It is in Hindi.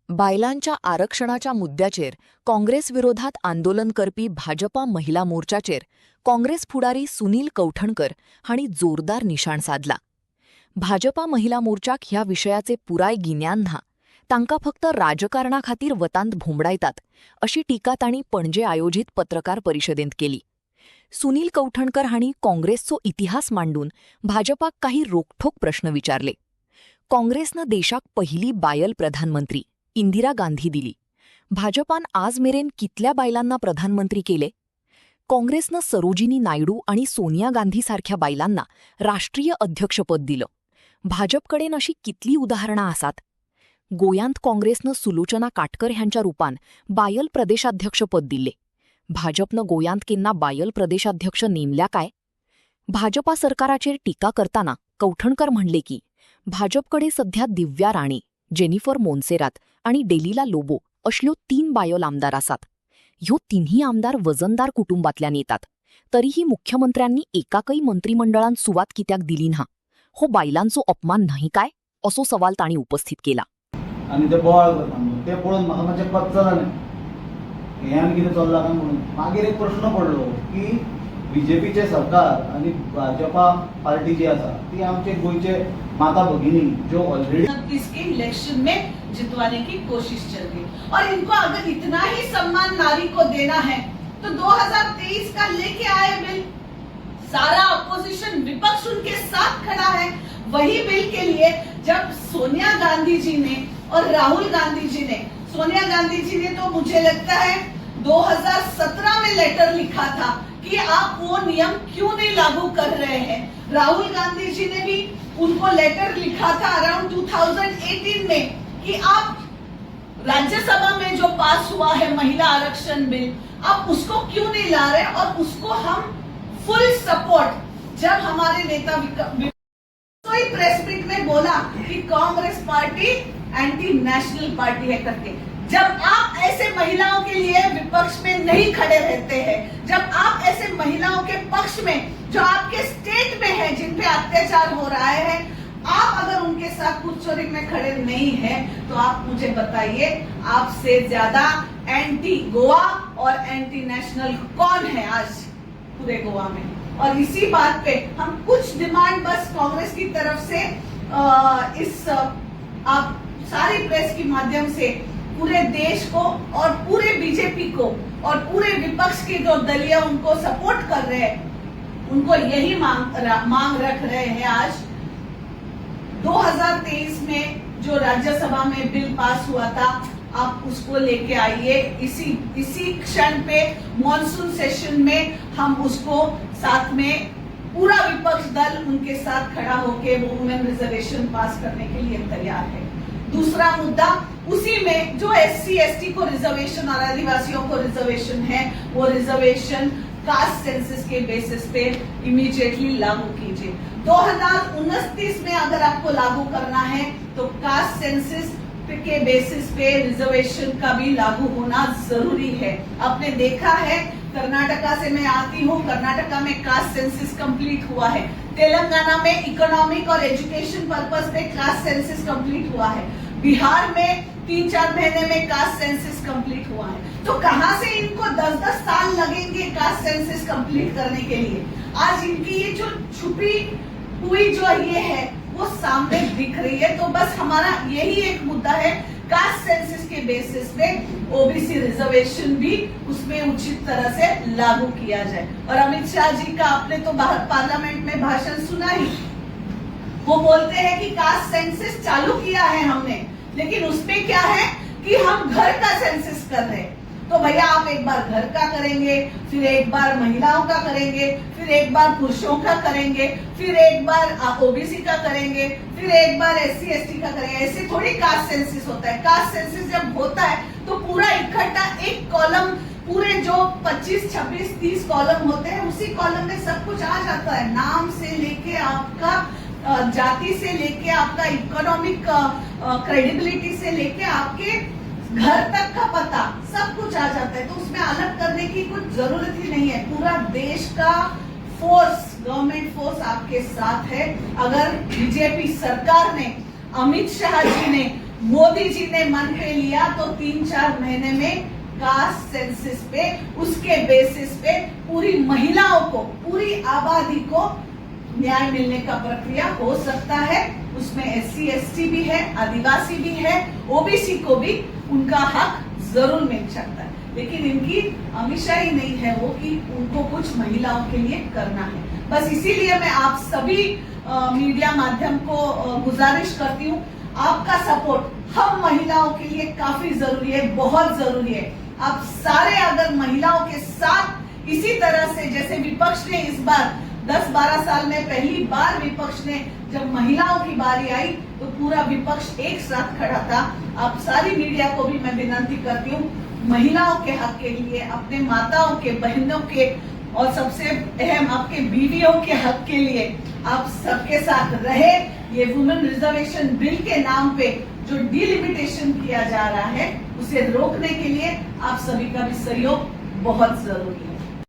बायलांच्या आरक्षणाच्या मुद्द्याचेर काँग्रेस विरोधात आंदोलन करपी भाजपा महिला मोर्चाचेर काँग्रेस फुडारी सुनील कौठणकर हांणी जोरदार निशाण साधला. भाजपा महिला मोर्चाक ह्या विशयाचे पुराय गिन्यान ना, तांकां फक्त राजकारणाखातीर वतांत भोंबडायतात अशी टिका तांणी पणजे आयोजित पत्रकार परिशदेंत केली. सुनील कौठणकर हांणी काँग्रेसचो इतिहास मांडून भाजपाक काही रोखठोक प्रश्न विचारले. काँग्रेसनं देशाक पहिली बायल प्रधानमंत्री इंदिरा गांधी दिली. भाजपान आज मेरेन कितल्या बायलांना प्रधानमंत्री केले? काँग्रेसनं सरोजिनी नायडू आणि सोनिया गांधी सारख्या बायलांना राष्ट्रीय अध्यक्षपद दिलं. भाजपकडेन अशी कितली उदाहरणां आसात? गोयांत काँग्रेसनं सुलोचना काटकर ह्यांच्या रुपान बायल प्रदेशाध्यक्षपद दिले. भाजपनं गोयांत केन्ना बायल प्रदेशाध्यक्ष नेमल्या काय? भाजपा सरकाराचेर टिका करताना कौठणकर म्हणले की भाजपकडे सध्या दिव्या राणे, जेनिफर मोन्सेरात आणि डेलिला लोबो असल्यो 3 बायल आमदार आसात. ह्यो तिन्ही आमदार वजनदार कुटुंबातल्यान येतात. तरीही मुख्यमंत्र्यांनी एकाकय मंत्रिमंडळांत सुवात कित्याक दिली ना? हो बायलांचो अपमान नाही काय? असो सवाल तांणी उपस्थित केला. आणि ते बोवाळ करता ते पळोवन म्हाका मातशें पच्च जालें. हें आनी कितें चल्लां काय म्हणून मागीर एक प्रश्न पडलो की बीजेपीचे सरकार आणि भाजपा पार्टी जी आसा ती आमचे गोयचे माता भगिनी जो ऑलरेडी इसके इलेक्शन में जितवाने की कोशिश चल रही है और इनको अगर इतना ही सम्मान नारी को देना है तो 2023 का लेके आए बिल, सारा अपोजिशन विपक्ष उनके साथ खड़ा है. वही बिल के लिए जब सोनिया गांधी जी ने और राहुल गांधी जी ने, सोनिया गांधी जी ने तो मुझे लगता है 2017 में लेटर लिखा था कि आप वो नियम क्यों नहीं लागू कर रहे हैं. राहुल गांधी जी ने भी उनको लेटर लिखा था अराउंड 2018 में कि आप राज्यसभा में जो पास हुआ है महिला आरक्षण बिल, आप उसको क्यों नहीं ला रहे. और उसको हम फुल सपोर्ट, जब हमारे नेता तो प्रेस मीट में बोला कि Congress party anti national party है करके. जब आप ऐसे महिलाओं के लिए विपक्ष में नहीं खड़े रहते हैं, जब आप ऐसे महिलाओं के पक्ष में जो आपके स्टेट में है जिन पे अत्याचार हो रहा है, आप अगर उनके साथ कुचोरी में खड़े नहीं हैं, तो आप मुझे बताइए आपसे ज्यादा एंटी गोवा और एंटी नेशनल कौन है आज पूरे गोवा में. और इसी बात पे हम कुछ डिमांड बस कांग्रेस की तरफ से इस आप सारी प्रेस के माध्यम से पूरे देश को और पूरे बीजेपी को और पूरे विपक्ष के जो दलीय उनको सपोर्ट कर रहे हैं, उनको यही मांग रख रहे हैं. आज 2023 में जो राज्यसभा में बिल पास हुआ था, आप उसको लेके आइए. इसी क्षण पे मॉनसून सेशन में हम उसको साथ में पूरा विपक्ष दल उनके साथ खड़ा होके वो वुमेन रिजर्वेशन पास करने के लिए तैयार है. दूसरा मुद्दा, उसी में जो SC ST को रिजर्वेशन और आदिवासियों को रिजर्वेशन है, वो रिजर्वेशन कास्ट सेंसस के बेसिस पे इमीडिएटली लागू कीजिए. 2029 में अगर आपको लागू करना है तो कास्ट सेंसस के बेसिस पे रिजर्वेशन का भी लागू होना जरूरी है. आपने देखा है कर्नाटका से मैं आती हूँ, कर्नाटका में कास्ट सेंसस कंप्लीट हुआ है. तेलंगाना में इकोनॉमिक और एजुकेशन पर्पस पे कास्ट सेंसस कंप्लीट हुआ है. बिहार में 3-4 महीने में कास्ट सेंसस कंप्लीट हुआ है. तो कहां से इनको 10-10 साल लगेंगे कास्ट सेंसस कंप्लीट करने के लिए? आज इनकी ये जो छुपी हुई जो ये है वो सामने दिख रही है. तो बस हमारा यही एक मुद्दा है, कास्ट सेंसस के बेसिस पे ओबीसी रिजर्वेशन भी उसमें उचित तरह से लागू किया जाए. और अमित शाह जी का आपने तो बाहर पार्लियामेंट में भाषण सुना ही. वो बोलते हैं कि कास्ट सेंसस चालू किया है हमने, लेकिन उसमें क्या है कि हम घर का सेंसस कर रहे हैं. तो भैया आप एक बार घर का करेंगे, फिर एक बार महिलाओं का करेंगे, फिर एक बार पुरुषों का करेंगे, फिर एक बार ओबीसी का करेंगे, फिर एक बार SC ST का करेंगे. ऐसे थोड़ी कास्ट सेंसस होता है. कास्ट सेंसस जब होता है तो पूरा इकट्ठा एक कॉलम, पूरे जो 25, 26, 30 कॉलम होते हैं उसी कॉलम में सब कुछ आ जाता है. नाम से लेके आपका जाति से लेके आपका इकोनॉमिक क्रेडिबिलिटी से लेके आपके घर तक का पता सब कुछ आ जाता है. तो उसमें अलग करने की कुछ जरूरत ही नहीं है. पूरा देश का फोर्स, गवर्नमेंट फोर्स आपके साथ है. अगर बीजेपी सरकार ने, अमित शाह जी ने मोदी जी ने मन पे लिया तो 3-4 महीने में कास्ट सेंसस पे उसके बेसिस पे पूरी महिलाओं को, पूरी आबादी को न्याय मिलने का प्रक्रिया हो सकता है। उसमें SC ST भी है, आदिवासी भी है, OBC को भी उनका हक जरूर मिल सकता है। लेकिन इनकी हमेशा ही नहीं है वो कि उनको कुछ महिलाओं के लिए करना है। बस इसीलिए मैं आप सभी मीडिया माध्यम को गुजारिश करती हूँ, आपका सपोर्ट हम महिलाओं के लिए काफी जरूरी है, बहुत जरूरी है। आप सारे अगर महिलाओं के साथ इसी तरह से, जैसे विपक्ष ने इस बार 10-12 साल में पहली बार विपक्ष ने जब महिलाओं की बारी आई तो पूरा विपक्ष एक साथ खड़ा था। आप सारी मीडिया को भी मैं विनती करती हूँ, महिलाओं के हक के लिए, अपने माताओं के, बहनों के और सबसे अहम आपके बीवियों के हक के लिए आप सबके साथ रहे। ये वुमेन रिजर्वेशन बिल के नाम पे जो डिलिमिटेशन किया जा रहा है उसे रोकने के लिए आप सभी का भी सहयोग बहुत जरूरी है।